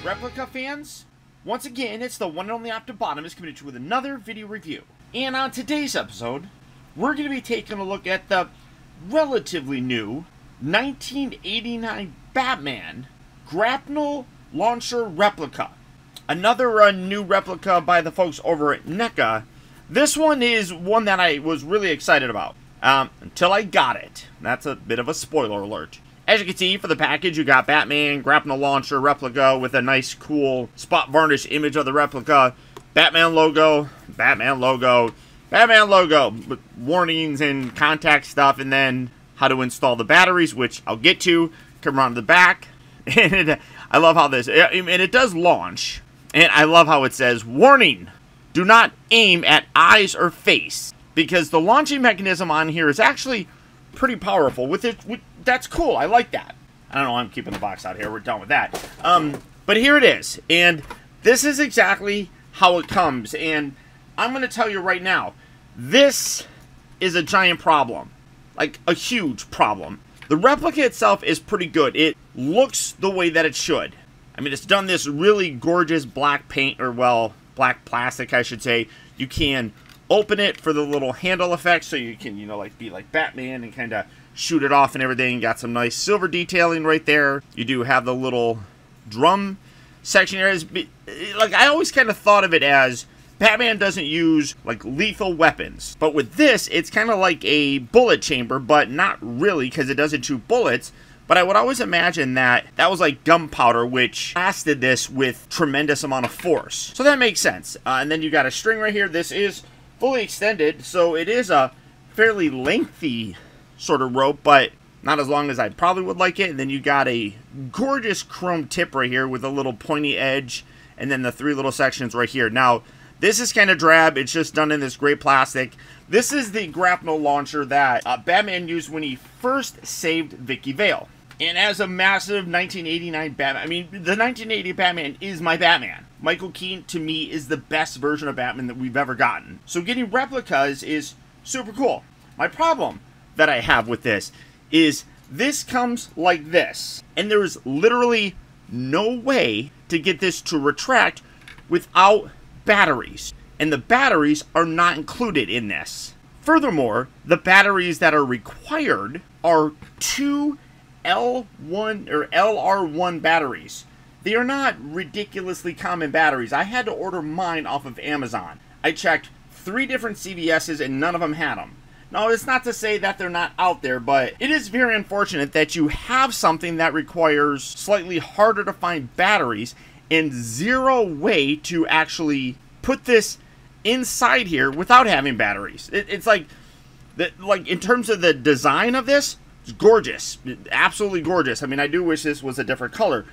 Replica fans, once again, it's the one and only Optibotimus coming at you with another video review. And on today's episode, we're going to be taking a look at the relatively new 1989 Batman GRAPNEL Launcher Replica. Another new replica by the folks over at NECA. This one is one that I was really excited about until I got it. That's a bit of a spoiler alert. As you can see, for the package, you got Batman GRAPNEL Launcher Replica with a nice, cool spot varnish image of the replica. Batman logo, Batman logo, Batman logo, with warnings and contact stuff, and then how to install the batteries, which I'll get to. Come around to the back. And I love how this, and it does launch. And I love how it says, warning, do not aim at eyes or face. Because the launching mechanism on here is actually pretty powerful. That's cool. I like that. I don't know. I'm keeping the box out here. We're done with that. But here it is. And this is exactly how it comes. And I'm going to tell you right now, this is a giant problem. Like, a huge problem. The replica itself is pretty good. It looks the way that it should. I mean, it's done this really gorgeous black paint, or, well, black plastic, I should say. You can open it for the little handle effect, so you can, you know, like, be like Batman and kind of shoot it off and everything. Got some nice silver detailing right there. You do have the little drum section here. Like, I always kind of thought of it as Batman doesn't use, like, lethal weapons. But with this, it's kind of like a bullet chamber, but not really, because it doesn't shoot bullets. But I would always imagine that that was like gunpowder, which blasted this with tremendous amount of force. So that makes sense. And then you got a string right here. This is fully extended, so it is a fairly lengthy sort of rope, but not as long as I probably would like it. And then you got a gorgeous chrome tip right here with a little pointy edge, and then the three little sections right here. Now, this is kind of drab. It's just done in this gray plastic. This is the grapnel launcher that Batman used when he first saved Vicky Vale. And as a massive 1989 Batman, I mean, the 1980 Batman is my Batman. Michael Keaton, to me, is the best version of Batman that we've ever gotten. So getting replicas is super cool. My problem that I have with this is this comes like this. And there is literally no way to get this to retract without batteries. And the batteries are not included in this. Furthermore, the batteries that are required are two L1 or LR1 batteries. They are not ridiculously common batteries. I had to order mine off of Amazon. I checked 3 different CVS's and none of them had them. Now, it's not to say that they're not out there, but it is very unfortunate that you have something that requires slightly harder to find batteries and zero way to actually put this inside here without having batteries. It's like in terms of the design of this, it's gorgeous. Absolutely gorgeous. I mean, I do wish this was a different color,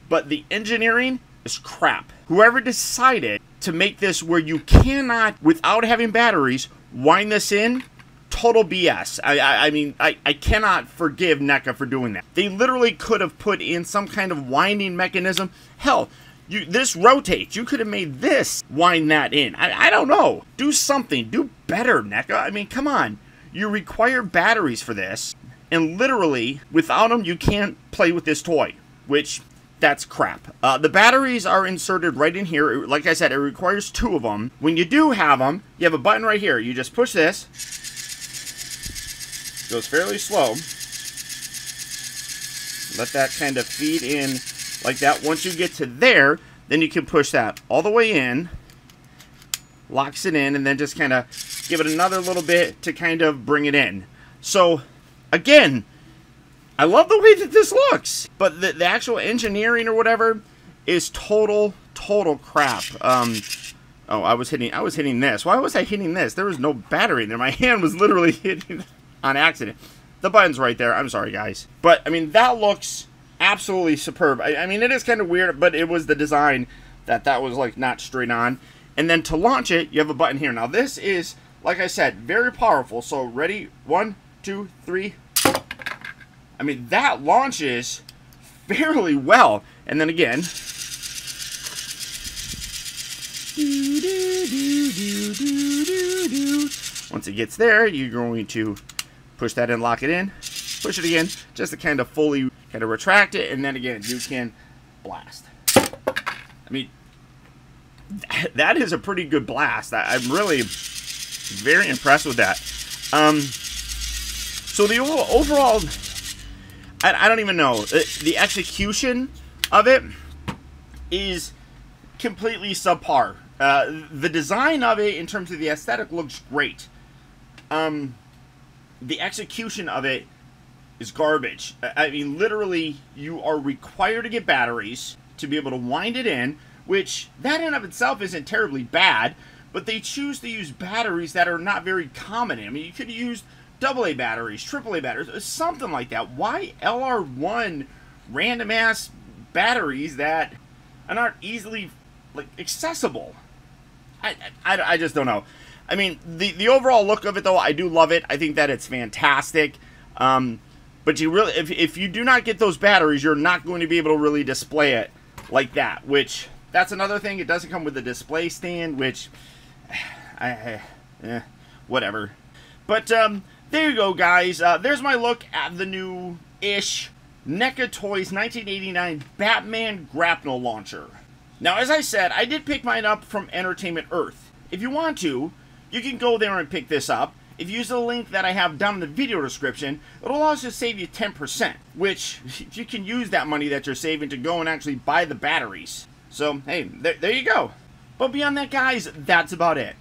but the engineering is crap. Whoever decided to make this where you cannot, without having batteries, wind this in, total BS. I mean, I cannot forgive NECA for doing that. They literally could have put in some kind of winding mechanism. Hell, this rotates. You could have made this wind that in. I don't know. Do something. Do better, NECA. I mean, come on. You require batteries for this. And literally, without them, you can't play with this toy, which, that's crap. The batteries are inserted right in here. Like I said, it requires 2 of them. When you do have them, you have a button right here. You just push this. It goes fairly slow. Let that kind of feed in like that. Once you get to there, then you can push that all the way in. Locks it in, and then just kind of give it another little bit to kind of bring it in. So, again, I love the way that this looks, but the actual engineering or whatever is total crap. Oh, I was hitting this. Why was I hitting this? There was no battery in there. My hand was literally hitting on accident. The button's right there. I'm sorry, guys. But, I mean, that looks absolutely superb. I mean, it is kind of weird, but it was the design that was, like, not straight on. And then to launch it, you have a button here. Now, this is, like I said, very powerful. So, ready? 1, 2, 3. I mean, that launches fairly well. And then again. Once it gets there, you're going to push that in, lock it in. Push it again, just to kind of fully kind of retract it. And then again, you can blast. I mean, that is a pretty good blast. I'm really very impressed with that. So the overall, I don't even know. The execution of it is completely subpar. The design of it, in terms of the aesthetic, looks great. The execution of it is garbage. I mean, literally, you are required to get batteries to be able to wind it in, which that in of itself isn't terribly bad, but they choose to use batteries that are not very common. I mean, you could use AA batteries, AAA batteries, something like that. Why LR1 random-ass batteries that aren't easily, like, accessible? I just don't know. I mean, the overall look of it, though, I do love it. I think that it's fantastic. But you really, if you do not get those batteries, you're not going to be able to really display it like that, which, that's another thing. It doesn't come with a display stand, which, whatever. But, there you go, guys. There's my look at the new-ish NECA Toys 1989 Batman GRAPNEL Launcher. Now, as I said, I did pick mine up from Entertainment Earth. If you want to, you can go there and pick this up. If you use the link that I have down in the video description, it'll also save you 10%, which you can use that money that you're saving to go and actually buy the batteries. So, hey, there you go. But beyond that, guys, that's about it.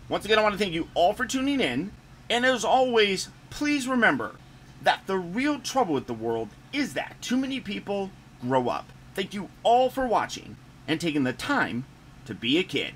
Once again, I want to thank you all for tuning in. And as always, please remember that the real trouble with the world is that too many people grow up. Thank you all for watching and taking the time to be a kid.